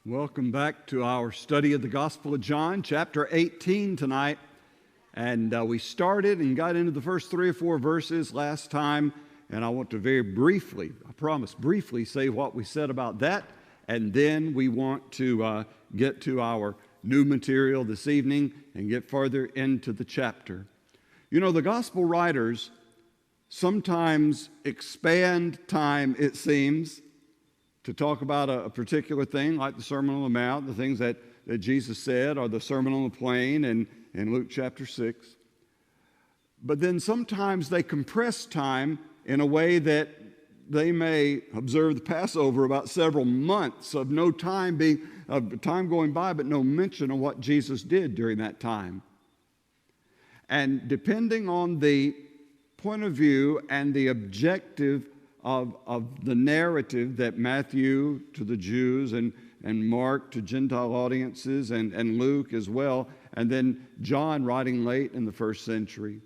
Welcome back to our study of the Gospel of John, chapter 18 tonight. And we started and got into the first 3 or 4 verses last time. And I want to very briefly, I promise, briefly say what we said about that. And then we want to get to our new material this evening and get further into the chapter. You know, the Gospel writers sometimes expand time, it seems, to talk about a particular thing, like the Sermon on the Mount, the things that Jesus said, or the Sermon on the Plain in Luke chapter 6. But then sometimes they compress time in a way that they may observe the Passover about several months of time going by, but no mention of what Jesus did during that time. And depending on the point of view and the objective of the narrative that Matthew to the Jews and Mark to Gentile audiences and Luke as well, and then John writing late in the first century.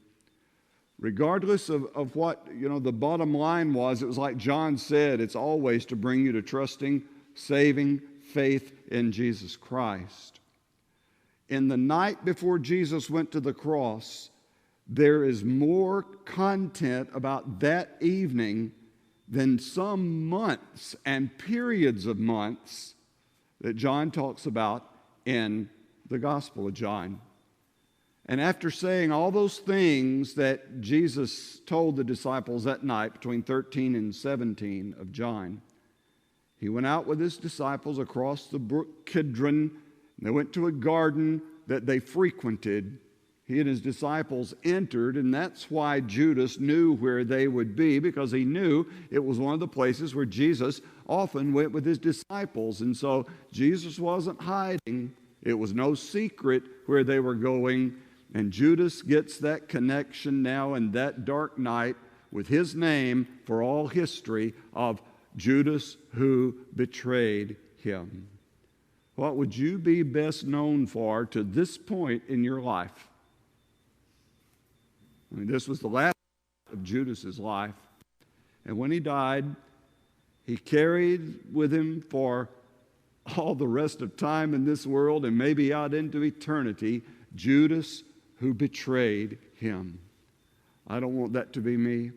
Regardless of what, the bottom line was, it was like John said, it's always to bring you to trusting, saving faith in Jesus Christ. In the night before Jesus went to the cross, there is more content about that evening than some months and periods of months that John talks about in the Gospel of John. And after saying all those things that Jesus told the disciples that night between 13 and 17 of John, he went out with his disciples across the brook Kidron, and they went to a garden that they frequented. He and his disciples entered, and that's why Judas knew where they would be, because he knew it was one of the places where Jesus often went with his disciples. And so Jesus wasn't hiding. It was no secret where they were going. And Judas gets that connection now in that dark night with his name for all history of Judas who betrayed him. What would you be best known for to this point in your life? This was the last of Judas's life. And when he died, he carried with him for all the rest of time in this world and maybe out into eternity, Judas who betrayed him. I don't want that to be me.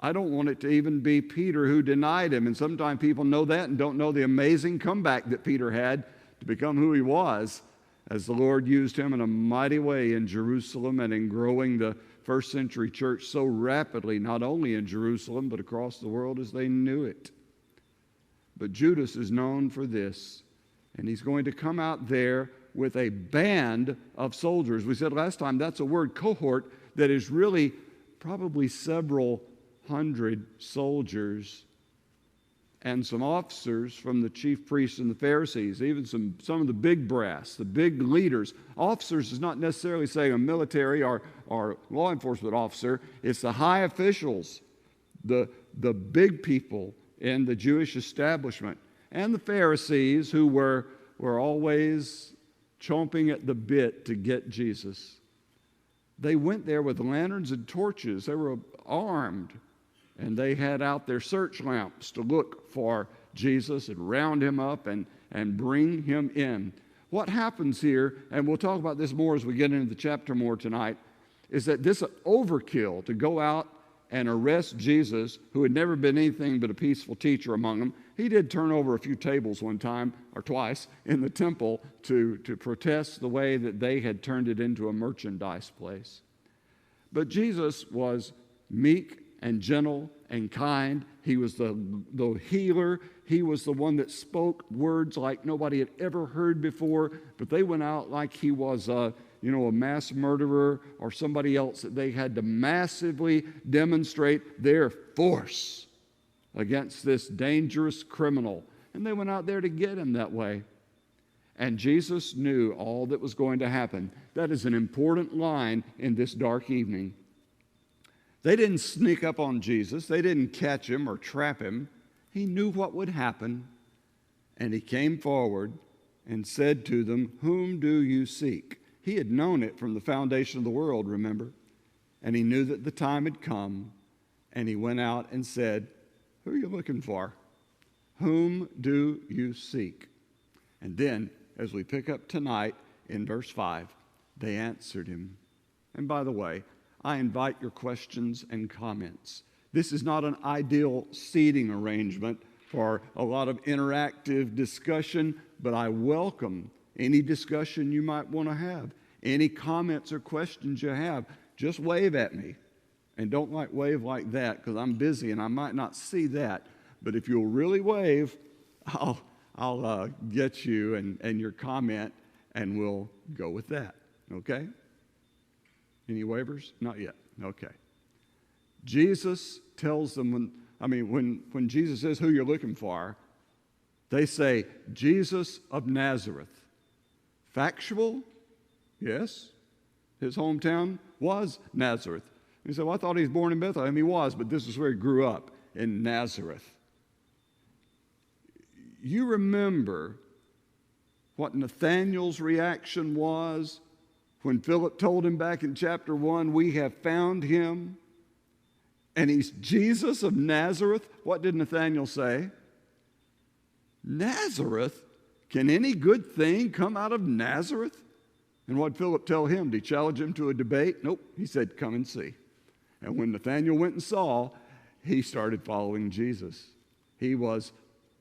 I don't want it to even be Peter who denied him. And sometimes people know that and don't know the amazing comeback that Peter had to become who he was, as the Lord used him in a mighty way in Jerusalem and in growing the first century church so rapidly, not only in Jerusalem, but across the world as they knew it. But Judas is known for this, and he's going to come out there with a band of soldiers. We said last time that's a word, cohort, that is really probably several hundred soldiers and some officers from the chief priests and the Pharisees, even some of the big brass, the big leaders. Officers is not necessarily saying a military or law enforcement officer. It's the high officials, the big people in the Jewish establishment, and the Pharisees who were always chomping at the bit to get Jesus. They went there with lanterns and torches. They were armed. And they had out their search lamps to look for Jesus and round him up and bring him in. What happens here, and we'll talk about this more as we get into the chapter more tonight, is that this overkill to go out and arrest Jesus, who had never been anything but a peaceful teacher among them. He did turn over a few tables one time or twice in the temple to protest the way that they had turned it into a merchandise place. But Jesus was meek and gentle and kind. He was the healer. He was the one that spoke words like nobody had ever heard before, but they went out like he was a mass murderer or somebody else that they had to massively demonstrate their force against this dangerous criminal. And they went out there to get him that way. And Jesus knew all that was going to happen. That is an important line in this dark evening. They didn't sneak up on Jesus. They didn't catch him or trap him. He knew what would happen. And he came forward and said to them, "Whom do you seek?" He had known it from the foundation of the world, remember? And he knew that the time had come. And he went out and said, "Who are you looking for? Whom do you seek?" And then, as we pick up tonight in verse 5, they answered him. And by the way, I invite your questions and comments. This is not an ideal seating arrangement for a lot of interactive discussion, but I welcome any discussion you might want to have. Any comments or questions you have, just wave at me. And don't wave like that, because I'm busy and I might not see that. But if you'll really wave, I'll get you and your comment, and we'll go with that. Okay? Any waivers? Not yet. Okay. Jesus tells them, when Jesus says who you're looking for, they say, Jesus of Nazareth. Factual? Yes. His hometown was Nazareth. He said, well, I thought he was born in Bethlehem. He was, but this is where he grew up, in Nazareth. You remember what Nathanael's reaction was when Philip told him back in chapter 1, we have found him, and he's Jesus of Nazareth. What did Nathanael say? Nazareth? Can any good thing come out of Nazareth? And what did Philip tell him? Did he challenge him to a debate? Nope. He said, come and see. And when Nathanael went and saw, he started following Jesus. He was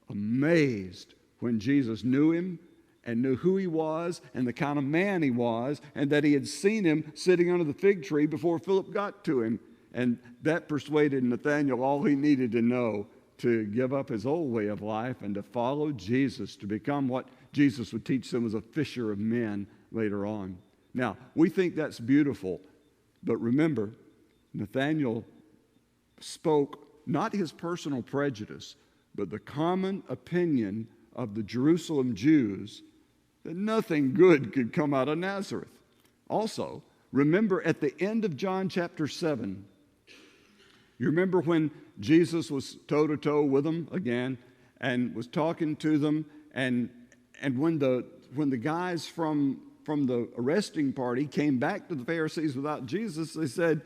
amazed when Jesus knew him and knew who he was and the kind of man he was, and that he had seen him sitting under the fig tree before Philip got to him. And that persuaded Nathanael all he needed to know to give up his old way of life and to follow Jesus, to become what Jesus would teach them as a fisher of men later on. Now, we think that's beautiful, but remember, Nathanael spoke not his personal prejudice, but the common opinion of the Jerusalem Jews that nothing good could come out of Nazareth. Also, remember at the end of John chapter 7, you remember when Jesus was toe-to-toe with them again and was talking to them, and when the guys from the arresting party came back to the Pharisees without Jesus, they said,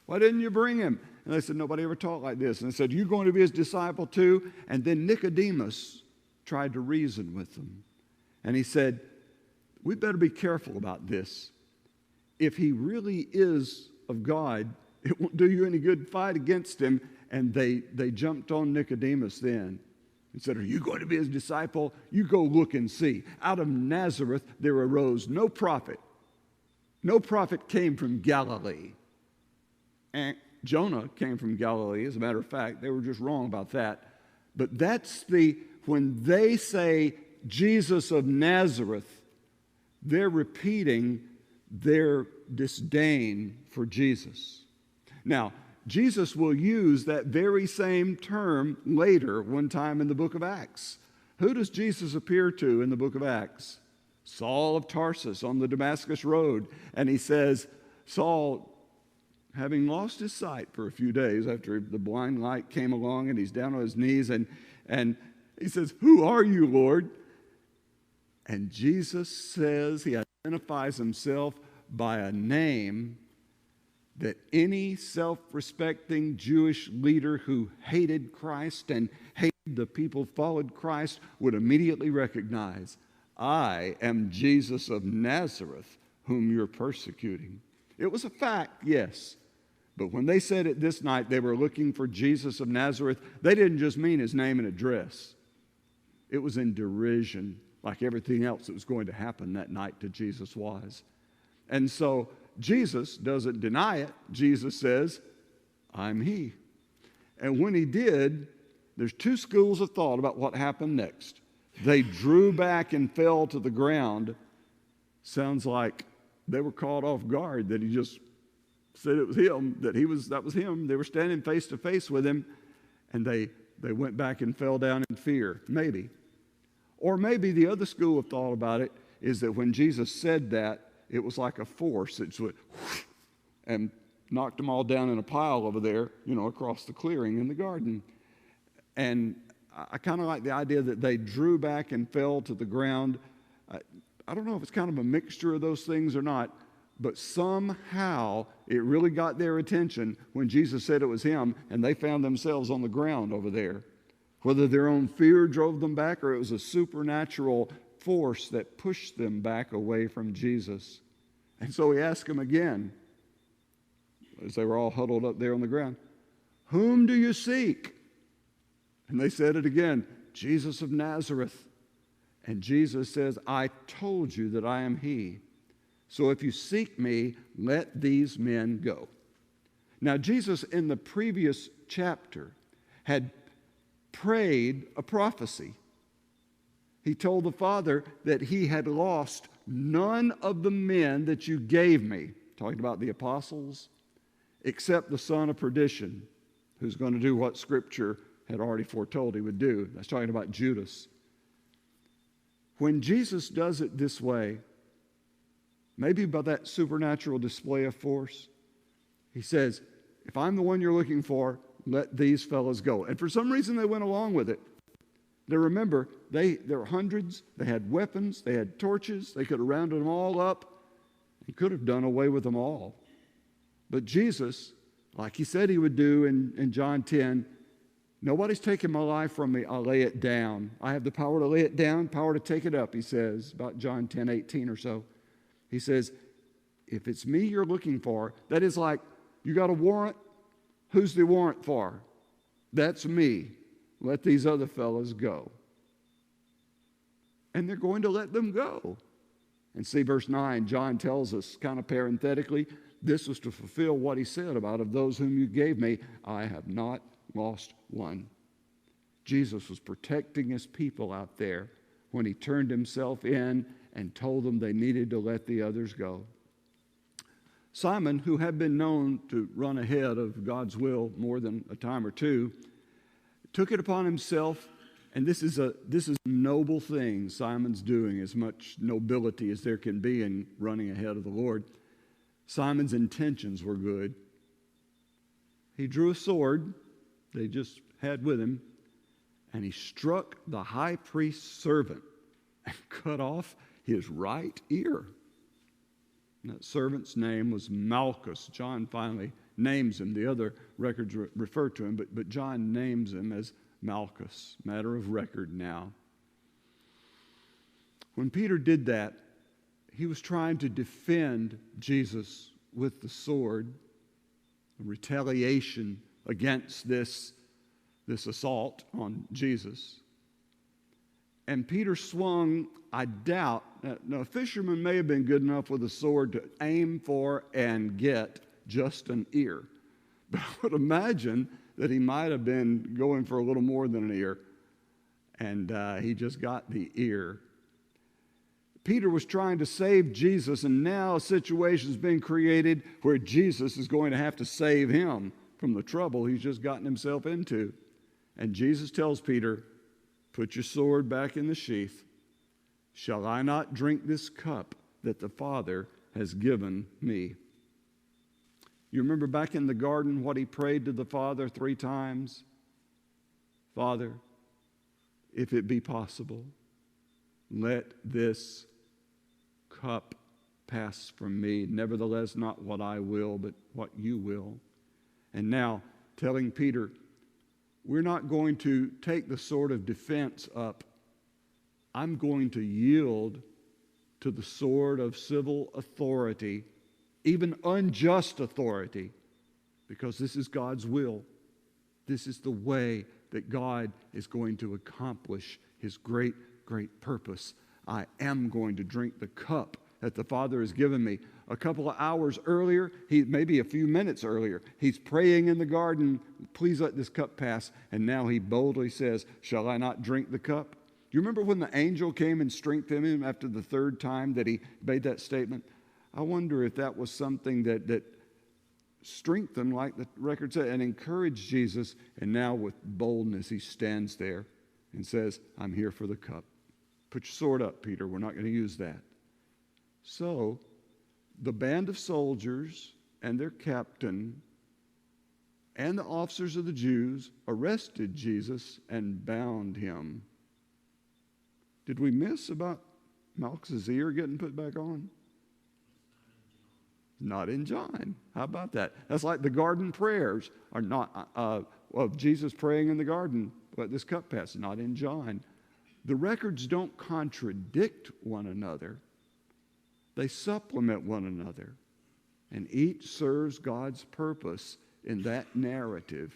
why didn't you bring him? And they said, nobody ever taught like this. And they said, you going to be his disciple too? And then Nicodemus tried to reason with them. And he said, we better be careful about this. If he really is of God, it won't do you any good to fight against him. And they jumped on Nicodemus then and said, are you going to be his disciple? You go look and see. Out of Nazareth there arose no prophet. No prophet came from Galilee. And Jonah came from Galilee, as a matter of fact. They were just wrong about that. But that's when they say Jesus of Nazareth, they're repeating their disdain for Jesus. Now, Jesus will use that very same term later, one time in the book of Acts. Who does Jesus appear to in the book of Acts? Saul of Tarsus on the Damascus road. And he says, Saul, having lost his sight for a few days after the blind light came along, and he's down on his knees, and he says, who are you, Lord? And Jesus says, he identifies himself by a name that any self-respecting Jewish leader who hated Christ and hated the people who followed Christ would immediately recognize. I am Jesus of Nazareth, whom you're persecuting. It was a fact, yes. But when they said it this night, they were looking for Jesus of Nazareth, they didn't just mean his name and address. It was in derision, like everything else that was going to happen that night to Jesus was. And so Jesus doesn't deny it. Jesus says, I'm he. And when he did, there's two schools of thought about what happened next. They drew back and fell to the ground. Sounds like they were caught off guard that he just said it was him, that was him. They were standing face to face with him, and they went back and fell down in fear. Maybe. Or maybe the other school of thought about it is that when Jesus said that, it was like a force that just went and knocked them all down in a pile over there, across the clearing in the garden. And I kind of like the idea that they drew back and fell to the ground. I don't know if it's kind of a mixture of those things or not, but somehow it really got their attention when Jesus said it was him, and they found themselves on the ground over there. Whether their own fear drove them back or it was a supernatural force that pushed them back away from Jesus. And so he asked them again, as they were all huddled up there on the ground, "Whom do you seek?" And they said it again, "Jesus of Nazareth." And Jesus says, "I told you that I am he. So if you seek me, let these men go." Now, Jesus in the previous chapter had prayed a prophecy. He told the Father that he had lost none of the men that you gave me, talking about the apostles, except the son of perdition, who's going to do what Scripture had already foretold he would do. That's talking about Judas. When Jesus does it this way, maybe by that supernatural display of force, he says, if I'm the one you're looking for, let these fellows go. And for some reason, they went along with it. Now remember, there were hundreds, they had weapons, they had torches, they could have rounded them all up. He could have done away with them all. But Jesus, like he said he would do in John 10, nobody's taking my life from me, I'll lay it down. I have the power to lay it down, power to take it up, he says, about John 10:18 or so. He says, if it's me you're looking for, that is like, you got a warrant? Who's the warrant for? That's me. Let these other fellas go. And they're going to let them go. And see, verse 9, John tells us, kind of parenthetically, this was to fulfill what he said about, of those whom you gave me, I have not lost one. Jesus was protecting his people out there when he turned himself in and told them they needed to let the others go. Simon, who had been known to run ahead of God's will more than a time or two, took it upon himself, and this is a noble thing Simon's doing, as much nobility as there can be in running ahead of the Lord. Simon's intentions were good. He drew a sword they just had with him, and he struck the high priest's servant and cut off his right ear. And that servant's name was Malchus. John finally names him. The other records refer to him, but John names him as Malchus. Matter of record now. When Peter did that, he was trying to defend Jesus with the sword, retaliation against this assault on Jesus. And Peter swung, I doubt, now a fisherman may have been good enough with a sword to aim for and get just an ear. But I would imagine that he might have been going for a little more than an ear. And he just got the ear. Peter was trying to save Jesus, and now a situation has been created where Jesus is going to have to save him from the trouble he's just gotten himself into. And Jesus tells Peter, put your sword back in the sheath. Shall I not drink this cup that the Father has given me? You remember back in the garden what he prayed to the Father 3 times? Father, if it be possible, let this cup pass from me. Nevertheless, not what I will, but what you will. And now telling Peter, we're not going to take the sword of defense up. I'm going to yield to the sword of civil authority, even unjust authority, because this is God's will. This is the way that God is going to accomplish his great, great purpose. I am going to drink the cup that the Father has given me. A couple of hours earlier, maybe a few minutes earlier, he's praying in the garden, please let this cup pass. And now he boldly says, shall I not drink the cup? Do you remember when the angel came and strengthened him after the 3rd time that he made that statement? I wonder if that was something that strengthened, like the record said, and encouraged Jesus. And now with boldness, he stands there and says, I'm here for the cup. Put your sword up, Peter. We're not going to use that. So the band of soldiers and their captain and the officers of the Jews arrested Jesus and bound him. Did we miss about Malchus' ear getting put back on? Not in John. How about that? That's like the garden prayers are not of Jesus praying in the garden. Let this cup pass. Not in John. The records don't contradict one another. They supplement one another. And each serves God's purpose in that narrative.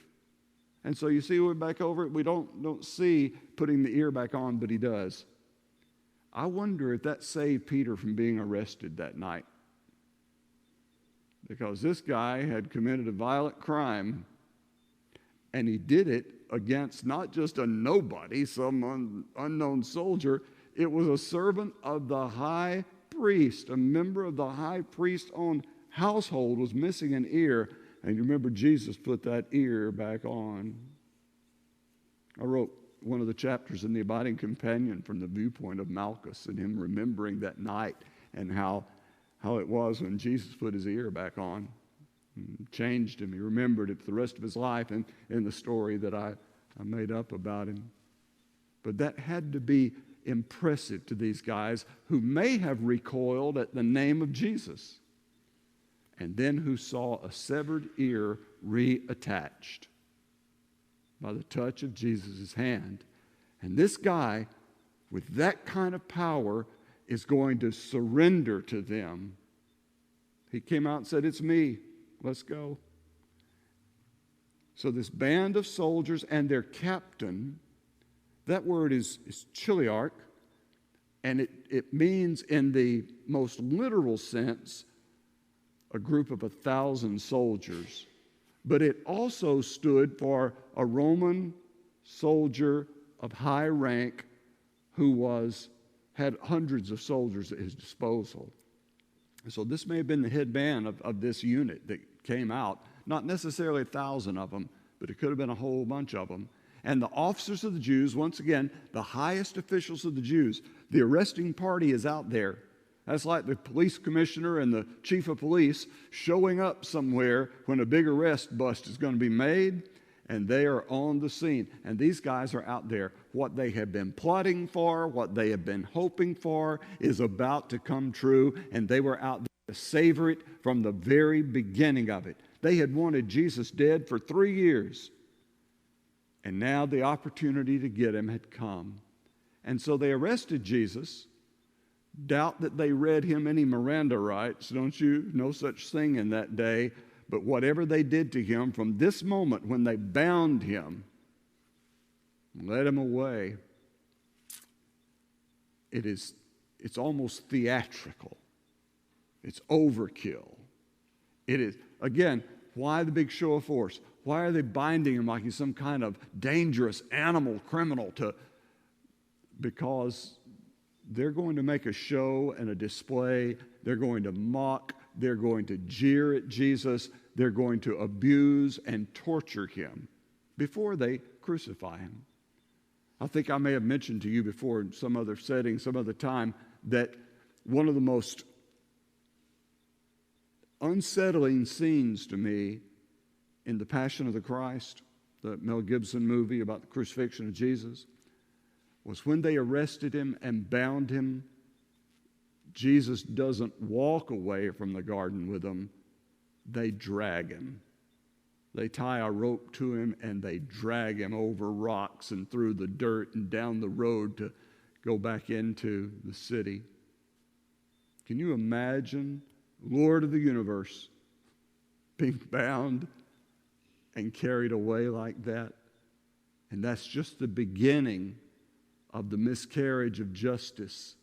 And so you see, we're back over it. We don't see putting the ear back on, but he does. I wonder if that saved Peter from being arrested that night. Because this guy had committed a violent crime, and he did it against not just a nobody, some unknown soldier. It was a servant of the high priest, a member of the high priest's own household was missing an ear. And you remember Jesus put that ear back on. I wrote one of the chapters in The Abiding Companion from the viewpoint of Malchus and him remembering that night and how it was when Jesus put his ear back on. Changed him. He remembered it for the rest of his life and in the story that I made up about him. But that had to be impressive to these guys who may have recoiled at the name of Jesus and then who saw a severed ear reattached by the touch of Jesus' hand. And this guy, with that kind of power, is going to surrender to them. He came out and said, "It's me. Let's go." So this band of soldiers and their captain, that word is chiliarch, and it means in the most literal sense a group of 1,000 soldiers. But it also stood for a Roman soldier of high rank who had hundreds of soldiers at his disposal. So this may have been the head band of this unit that came out. Not necessarily 1,000 of them, but it could have been a whole bunch of them. And the officers of the Jews, once again, the highest officials of the Jews, the arresting party is out there. That's like the police commissioner and the chief of police showing up somewhere when a big arrest bust is going to be made, and they are on the scene. And these guys are out there. What they have been plotting for, what they have been hoping for is about to come true, and they were out there to savor it from the very beginning of it. They had wanted Jesus dead for 3 years, and now the opportunity to get him had come. And so they arrested Jesus. Doubt that they read him any Miranda rights, don't you? No such thing in that day. But whatever they did to him from this moment when they bound him, led him away, it's almost theatrical. It's overkill. It is, again, why the big show of force? Why are they binding him like he's some kind of dangerous animal criminal? Because they're going to make a show and a display. They're going to mock. They're going to jeer at Jesus. They're going to abuse and torture him before they crucify him. I think I may have mentioned to you before in some other setting, some other time, that one of the most unsettling scenes to me in The Passion of the Christ, the Mel Gibson movie about the crucifixion of Jesus, was when they arrested him and bound him. Jesus doesn't walk away from the garden with them. They drag him. They tie a rope to him and they drag him over rocks and through the dirt and down the road to go back into the city. Can you imagine Lord of the universe being bound and carried away like that? And that's just the beginning of the miscarriage of justice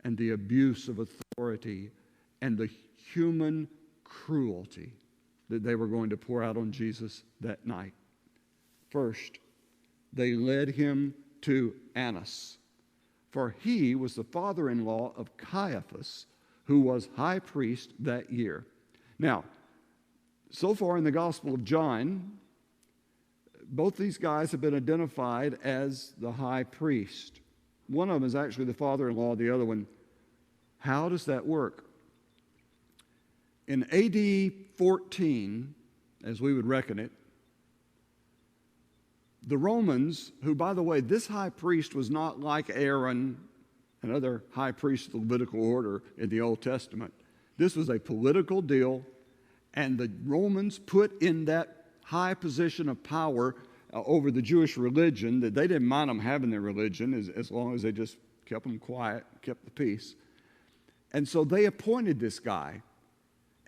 and the abuse of authority and the human cruelty that they were going to pour out on Jesus that night. First, they led him to Annas, for he was the father-in-law of Caiaphas, who was high priest that year. Now, so far in the Gospel of John, both these guys have been identified as the high priest. One of them is actually the father-in-law, the other one. How does that work? In AD 14, as we would reckon it, the Romans, who, by the way, this high priest was not like Aaron and other high priests of the Levitical order in the Old Testament. This was a political deal, and the Romans put in that high position of power over the Jewish religion, that they didn't mind them having their religion as long as they just kept them quiet, kept the peace. And so they appointed this guy.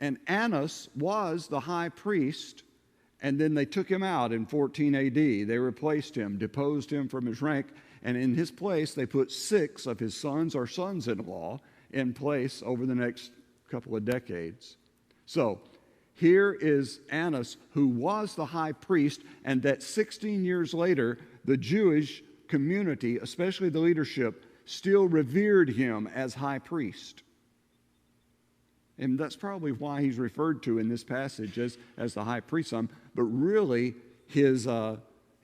And Annas was the high priest, and then they took him out in 14 AD. They replaced him, deposed him from his rank, and in his place they put 6 of his sons or sons-in-law in place over the next couple of decades. So here is Annas, who was the high priest, and that 16 years later, the Jewish community, especially the leadership, still revered him as high priest. And that's probably why he's referred to in this passage as the high priest. But really, his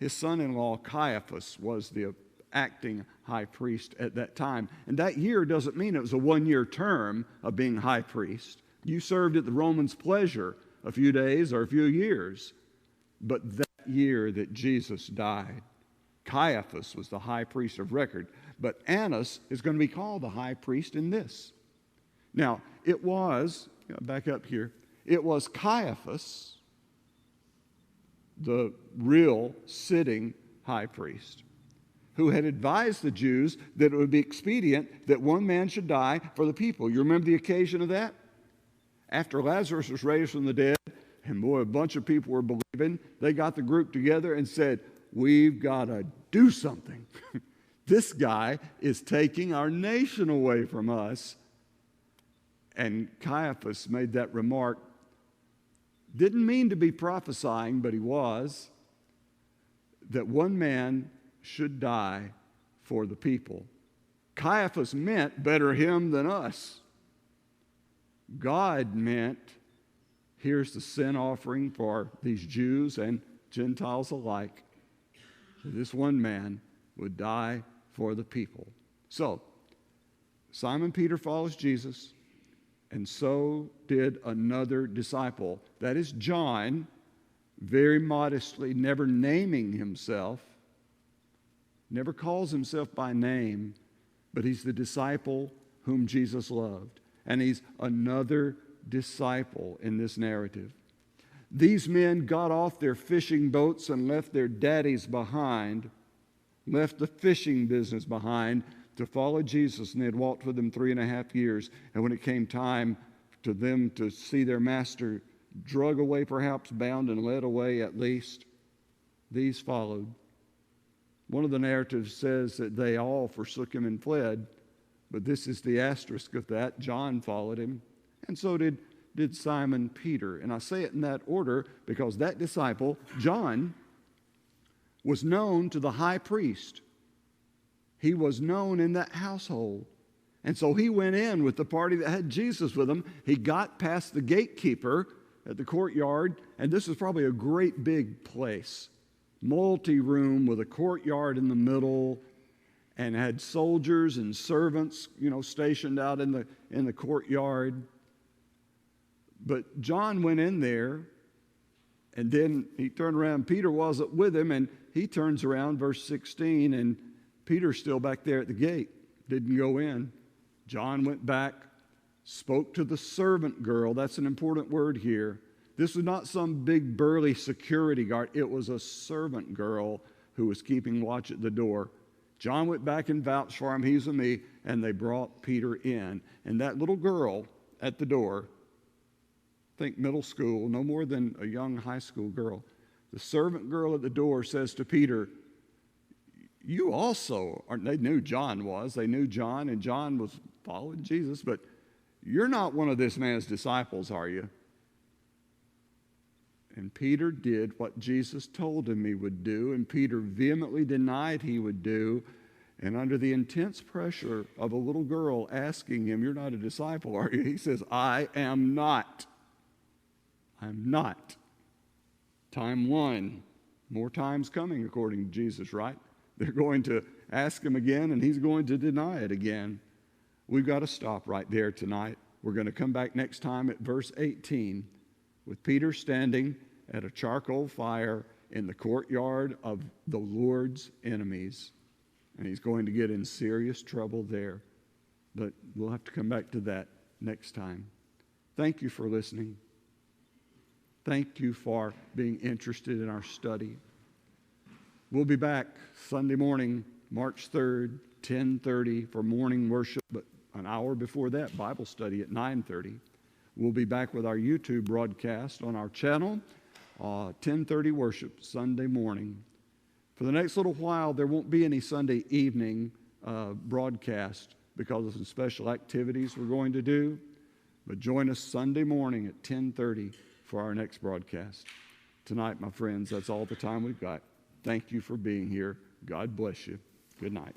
son-in-law Caiaphas was the acting high priest at that time. And that year doesn't mean it was a one-year term of being high priest. You served at the Romans' pleasure a few days or a few years. But that year that Jesus died, Caiaphas was the high priest of record. But Annas is going to be called the high priest in this. Now, it was, back up here, it was Caiaphas, the real sitting high priest, who had advised the Jews that it would be expedient that one man should die for the people. You remember the occasion of that? After Lazarus was raised from the dead, and boy, a bunch of people were believing, they got the group together and said, we've got to do something. This guy is taking our nation away from us. And Caiaphas made that remark. Didn't mean to be prophesying, but he was, that one man should die for the people. Caiaphas meant better him than us. God meant, here's the sin offering for these Jews and Gentiles alike. This one man would die for the people. So, Simon Peter follows Jesus. And so did another disciple. That is John, very modestly, never naming himself, never calls himself by name, but he's the disciple whom Jesus loved. And he's another disciple in this narrative. These men got off their fishing boats and left their daddies behind, left the fishing business behind, to follow Jesus, and they had walked with him 3.5 years. And when it came time to them to see their master drug away, perhaps bound and led away at least, these followed. One of the narratives says that they all forsook him and fled, but this is the asterisk of that. John followed him, and so did Simon Peter. And I say it in that order because that disciple, John, was known to the high priest. He was known in that household. And so he went in with the party that had Jesus with him. He got past the gatekeeper at the courtyard, and this is probably a great big place. Multi-room with a courtyard in the middle, and had soldiers and servants, stationed out in the courtyard. But John went in there, and then he turned around. Peter wasn't with him, and he turns around, verse 16, and Peter's still back there at the gate, didn't go in. John went back, spoke to the servant girl. That's an important word here. This was not some big burly security guard. It was a servant girl who was keeping watch at the door. John went back and vouched for him. He's with me. And they brought Peter in. And that little girl at the door, think middle school, no more than a young high school girl. The servant girl at the door says to Peter, you also, they knew John was. They knew John, and John was following Jesus, but you're not one of this man's disciples, are you? And Peter did what Jesus told him he would do, and Peter vehemently denied he would do. And under the intense pressure of a little girl asking him, you're not a disciple, are you? He says, I am not. I'm not. Time 1. More times coming, according to Jesus, right? They're going to ask him again, and he's going to deny it again. We've got to stop right there tonight. We're going to come back next time at verse 18 with Peter standing at a charcoal fire in the courtyard of the Lord's enemies. And he's going to get in serious trouble there. But we'll have to come back to that next time. Thank you for listening. Thank you for being interested in our study. We'll be back Sunday morning, March 3rd, 10:30 for morning worship, but an hour before that, Bible study at 9:30. We'll be back with our YouTube broadcast on our channel, 10:30 worship Sunday morning. For the next little while, there won't be any Sunday evening broadcast because of some special activities we're going to do. But join us Sunday morning at 10:30 for our next broadcast. Tonight, my friends, that's all the time we've got. Thank you for being here. God bless you. Good night.